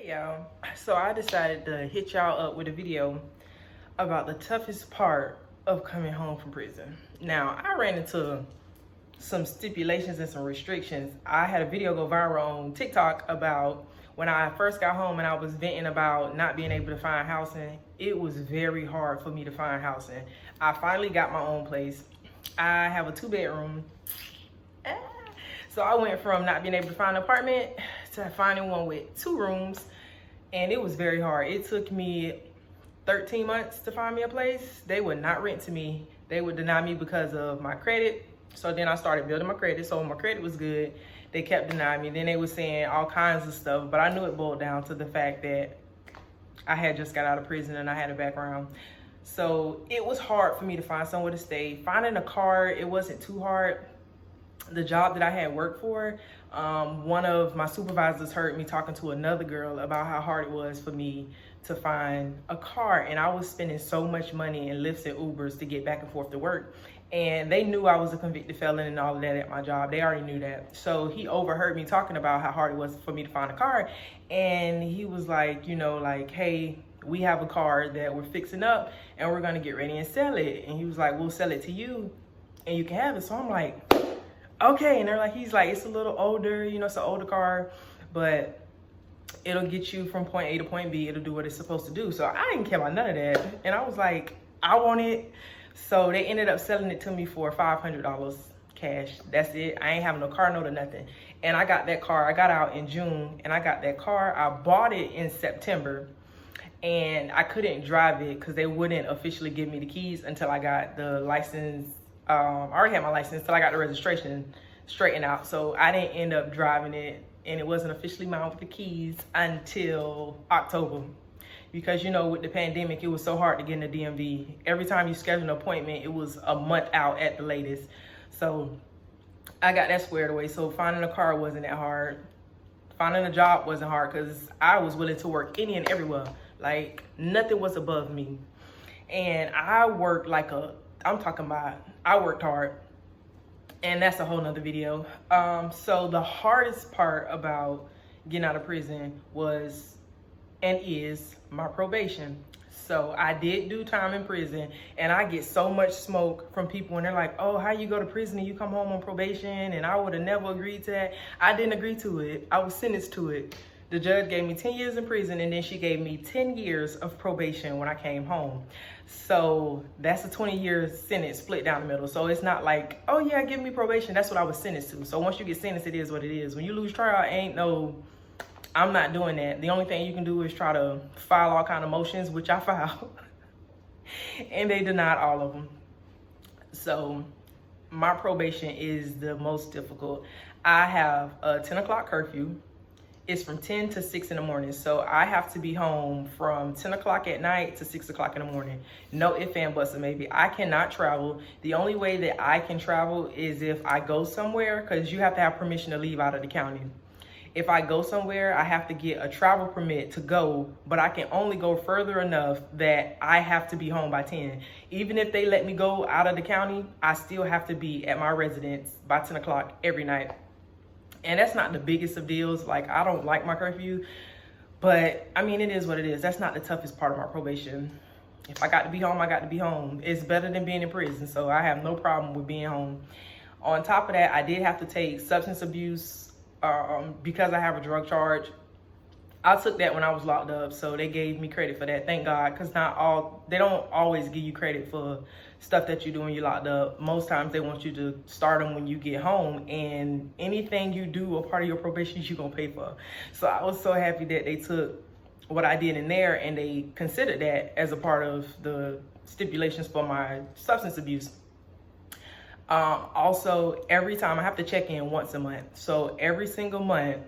Hey y'all, so I decided to hit y'all up with a video about the toughest part of coming home from prison. Now, I ran into some stipulations and some restrictions. I had a video go viral on TikTok about when I first got home and I was venting about not being able to find housing. It was very hard for me to find housing. I finally got my own place. I have a 2-bedroom. So I went from not being able to find an apartment to finding one with 2 rooms, and it was very hard. It took me 13 months to find me a place. They would not rent to me. They would deny me because of my credit. So then I started building my credit. So my credit was good. They kept denying me. Then they were saying all kinds of stuff, but I knew it boiled down to the fact that I had just got out of prison and I had a background. So it was hard for me to find somewhere to stay. Finding a car, it wasn't too hard. The job that I had worked for, one of my supervisors heard me talking to another girl about how hard it was for me to find a car, and I was spending so much money in Lyfts and Ubers to get back and forth to work, and they knew I was a convicted felon and all of that at my job. They already knew that. So he overheard me talking about how hard it was for me to find a car, and he was like, you know, like, hey, we have a car that we're fixing up and we're gonna get ready and sell it. And he was like, we'll sell it to you and you can have it. So I'm like, okay. And they're like, he's like, it's a little older, you know, it's an older car, but it'll get you from point A to point B. It'll do what it's supposed to do. So I didn't care about none of that. And I was like, I want it. So they ended up selling it to me for $500 cash. That's it. I ain't having no car note or nothing. And I got that car. I got out in June and I got that car. I bought it in September and I couldn't drive it because they wouldn't officially give me the keys until I got the license. I already had my license till I got the registration straightened out. So I didn't end up driving it, and it wasn't officially mine with the keys until October. Because, you know, with the pandemic, it was so hard to get in the DMV. Every time you schedule an appointment, it was a month out at the latest. So I got that squared away. So finding a car wasn't that hard. Finding a job wasn't hard because I was willing to work any and everywhere. Like, nothing was above me. And I worked like I'm talking about, I worked hard, and that's a whole nother video. So the hardest part about getting out of prison was and is my probation. So I did do time in prison, and I get so much smoke from people when they're like, oh, how you go to prison and you come home on probation? And I would have never agreed to that. I didn't agree to it. I was sentenced to it. The judge gave me 10 years in prison, and then she gave me 10 years of probation when I came home. So that's a 20-year sentence split down the middle. So it's not like, oh yeah, give me probation. That's what I was sentenced to. So once you get sentenced, it is what it is. When you lose trial, I'm not doing that. The only thing you can do is try to file all kind of motions, which I filed, and they denied all of them. So my probation is the most difficult. I have a 10 o'clock curfew. It's from 10 to 6 in the morning. So I have to be home from 10 o'clock at night to 6 o'clock in the morning. No ifs, and buts, or maybe. I cannot travel. The only way that I can travel is if I go somewhere, because you have to have permission to leave out of the county. If I go somewhere, I have to get a travel permit to go, but I can only go further enough that I have to be home by 10. Even if they let me go out of the county, I still have to be at my residence by 10 o'clock every night. And that's not the biggest of deals. Like, I don't like my curfew, but I mean, it is what it is. That's not the toughest part of my probation. If I got to be home, I got to be home. It's better than being in prison, so I have no problem with being home. On top of that, I did have to take substance abuse because I have a drug charge. I took that when I was locked up, so they gave me credit for that. Thank God, because they don't always give you credit for stuff that you do when you're locked up. Most times they want you to start them when you get home, and anything you do a part of your probation, you're gonna pay for. So I was so happy that they took what I did in there and they considered that as a part of the stipulations for my substance abuse. Also, every time I have to check in once a month. So every single month,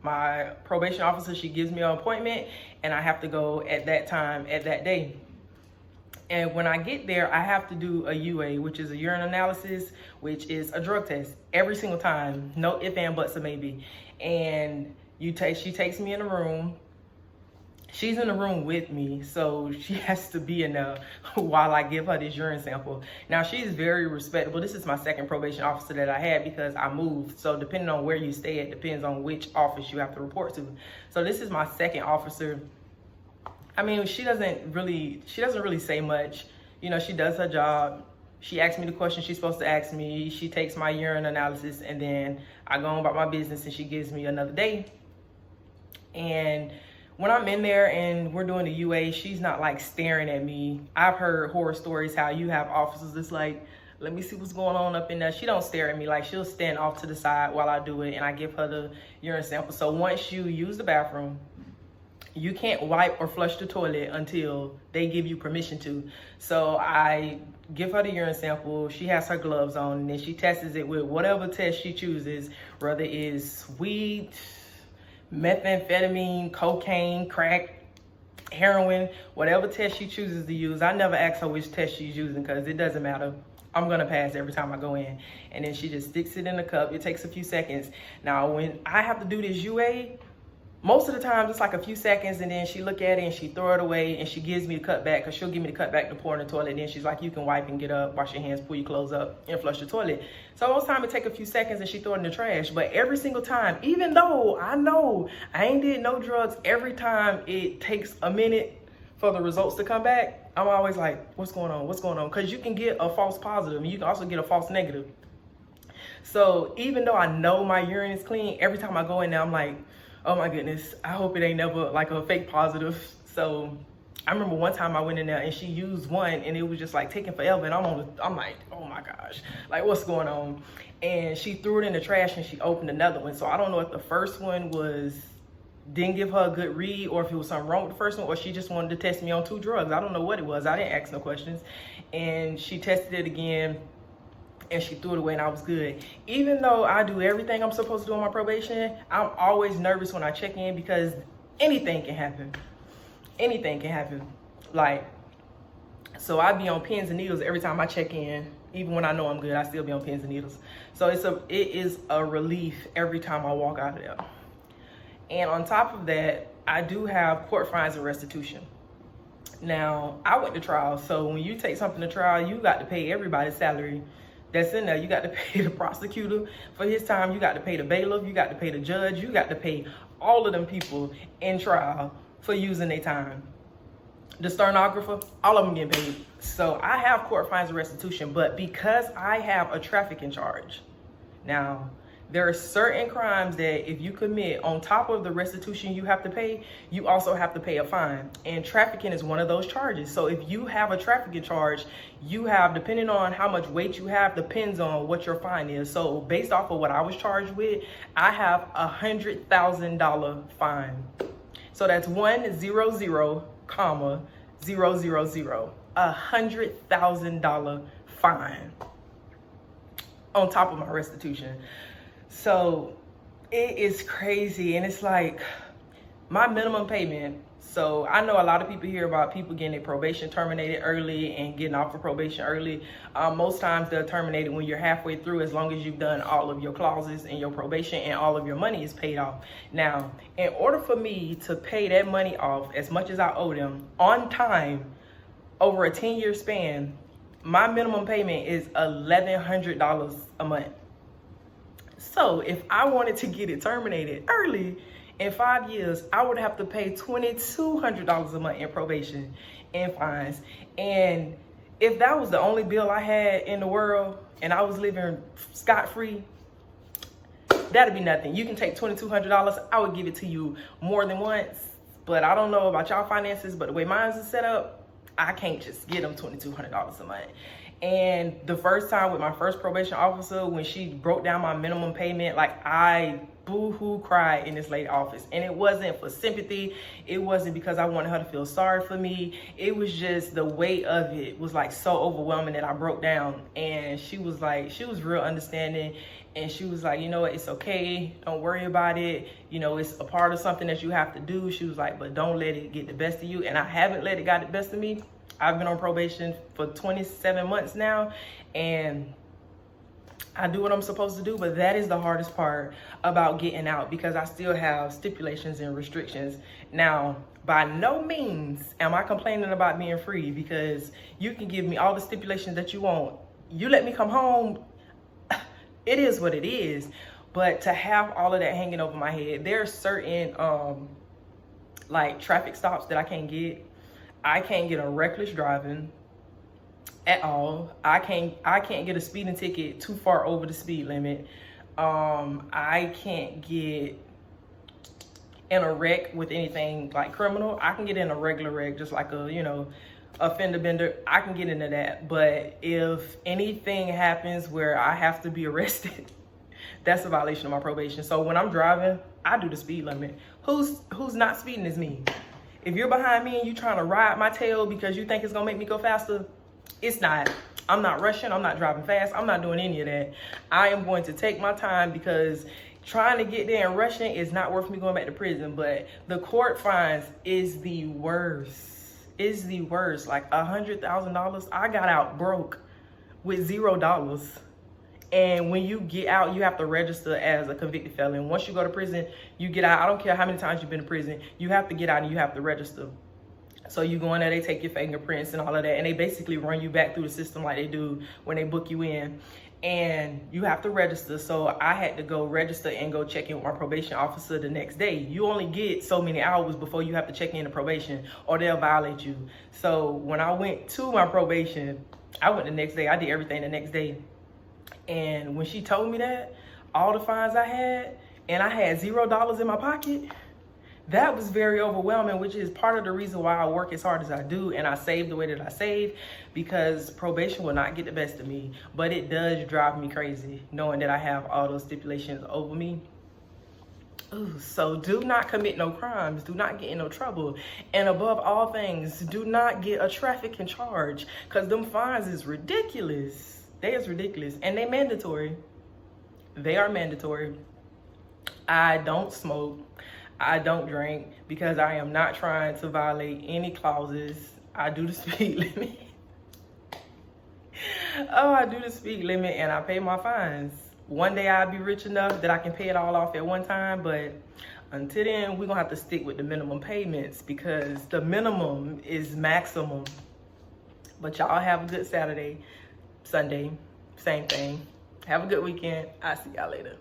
my probation officer, she gives me an appointment, and I have to go at that time, at that day. And when I get there, I have to do a UA, which is a urine analysis, which is a drug test every single time. No ifs, and buts, or maybe. And she takes me in a room, she's in the room with me, so she has to be in there while I give her this urine sample. Now, she's very respectable. This is my second probation officer that I had because I moved. So depending on where you stay, it depends on which office you have to report to. So this is my second officer. I mean, she doesn't really say much. You know, she does her job. She asks me the question she's supposed to ask me. She takes my urine analysis, and then I go on about my business, and she gives me another day. And when I'm in there and we're doing the UA, she's not like staring at me. I've heard horror stories how you have officers that's like, let me see what's going on up in there. She don't stare at me. Like, she'll stand off to the side while I do it, and I give her the urine sample. So once you use the bathroom, you can't wipe or flush the toilet until they give you permission to. So I give her the urine sample. She has her gloves on, and then she tests it with whatever test she chooses, whether it's weed, methamphetamine, cocaine, crack, heroin, whatever test she chooses to use. I never ask her which test she's using because it doesn't matter. I'm gonna pass every time I go in. And then she just sticks it in the cup. It takes a few seconds. Now, when I have to do this UA, most of the time it's like a few seconds, and then she look at it and she throw it away, and she gives me the cut back, because she'll give me the cut back to pour in the toilet. And then she's like, you can wipe and get up, wash your hands, pull your clothes up, and flush the toilet. So most time it take a few seconds and she throw it in the trash. But every single time, even though I know I ain't did no drugs, every time it takes a minute for the results to come back, I'm always like, what's going on? What's going on? Because you can get a false positive, and you can also get a false negative. So even though I know my urine is clean, every time I go in there, I'm like, oh my goodness, I hope it ain't never like a fake positive. So I remember one time I went in there and she used one, and it was just like taking forever. And I'm like, oh my gosh, like what's going on? And she threw it in the trash and she opened another one. So I don't know if the first one didn't give her a good read, or if it was something wrong with the first one, or she just wanted to test me on 2 drugs. I don't know what it was. I didn't ask no questions. And she tested it again, and she threw it away, and I was good. Even though I do everything I'm supposed to do on my probation, I'm always nervous when I check in, because anything can happen. Anything can happen. Like, so I be on pins and needles every time I check in. Even when I know I'm good, I still be on pins and needles. So it is a relief every time I walk out of there. And on top of that, I do have court fines and restitution. Now, I went to trial, so when you take something to trial, you got to pay everybody's salary that's in there. You got to pay the prosecutor for his time. You got to pay the bailiff. You got to pay the judge. You got to pay all of them people in trial for using their time. The stenographer, all of them getting paid. So I have court fines and restitution, but because I have a trafficking charge, now there are certain crimes that if you commit, on top of the restitution you have to pay, you also have to pay a fine. And trafficking is one of those charges. So if you have a trafficking charge, you have, depending on how much weight you have, depends on what your fine is. So based off of what I was charged with, I have $100,000 fine. So that's 100,000, $100,000 fine on top of my restitution. So it is crazy. And it's like my minimum payment. So I know a lot of people hear about people getting their probation terminated early and getting off of probation early. Most times they're terminated when you're halfway through, as long as you've done all of your clauses in your probation and all of your money is paid off. Now, in order for me to pay that money off as much as I owe them on time over a 10-year span, my minimum payment is $1,100 a month. So if I wanted to get it terminated early in 5 years, I would have to pay $2,200 a month in probation and fines. And if that was the only bill I had in the world and I was living scot-free, that'd be nothing. You can take $2,200. I would give it to you more than once. But I don't know about y'all finances, but the way mine is set up, I can't just get them $2,200 a month. And the first time with my first probation officer, when she broke down my minimum payment, like I boo-hoo cried in this lady office. And it wasn't for sympathy. It wasn't because I wanted her to feel sorry for me. It was just the weight of it was like so overwhelming that I broke down. And she was like, she was real understanding. And she was like, you know what, it's okay. Don't worry about it. You know, it's a part of something that you have to do. She was like, but don't let it get the best of you. And I haven't let it get the best of me. I've been on probation for 27 months now, and I do what I'm supposed to do, but that is the hardest part about getting out, because I still have stipulations and restrictions. Now, by no means am I complaining about being free, because you can give me all the stipulations that you want. You let me come home, it is what it is. But to have all of that hanging over my head, there are certain like traffic stops that I can't get. I can't get a reckless driving at all. I can't get a speeding ticket too far over the speed limit. I can't get in a wreck with anything like criminal. I can get in a regular wreck, just like a, you know, a fender bender. I can get into that. But if anything happens where I have to be arrested, that's a violation of my probation. So when I'm driving, I do the speed limit. Who's not speeding is me. If you're behind me and you trying to ride my tail because you think it's gonna make me go faster, it's not. I'm not rushing, I'm not driving fast, I'm not doing any of that. I am going to take my time, because trying to get there and rushing is not worth me going back to prison. But the court fines is the worst. Is the worst. Like $100,000. I got out broke with $0. And when you get out, you have to register as a convicted felon. Once you go to prison, you get out. I don't care how many times you've been to prison, you have to get out and you have to register. So you go in there, they take your fingerprints and all of that, and they basically run you back through the system like they do when they book you in. And you have to register. So I had to go register and go check in with my probation officer the next day. You only get so many hours before you have to check in to probation, or they'll violate you. So when I went to my probation, I went the next day. I did everything the next day. And when she told me that, all the fines I had, and I had $0 in my pocket, that was very overwhelming, which is part of the reason why I work as hard as I do and I save the way that I save, because probation will not get the best of me. But it does drive me crazy knowing that I have all those stipulations over me. Ooh, so do not commit no crimes, do not get in no trouble, and above all things, do not get a trafficking charge, because them fines is ridiculous. They is ridiculous, and they mandatory. They are mandatory. I don't smoke, I don't drink, because I am not trying to violate any clauses. I do the speed limit. Oh, I do the speed limit and I pay my fines. One day I'll be rich enough that I can pay it all off at one time, but until then, we're gonna have to stick with the minimum payments, because the minimum is maximum. But y'all have a good Saturday, Sunday, same thing. Have a good weekend. I'll see y'all later.